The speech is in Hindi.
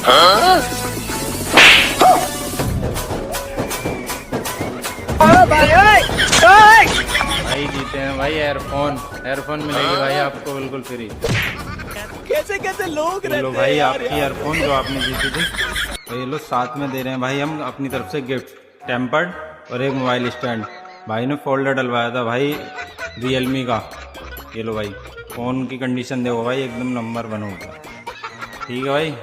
भाई जीते हैं भाई एयरफोन मिलेगी भाई आपको बिल्कुल फ्री। कैसे कैसे लोग लो भाई आपकी एयरफोन जो आपने जीती थी, तो ये लो साथ में दे रहे हैं भाई हम अपनी तरफ से गिफ्ट, टेम्पर्ड और एक मोबाइल स्टैंड। भाई ने फोल्डर डलवाया था भाई रियलमी का। ये लो भाई फ़ोन की कंडीशन देखो भाई एकदम नंबर 1 होगा। ठीक है भाई।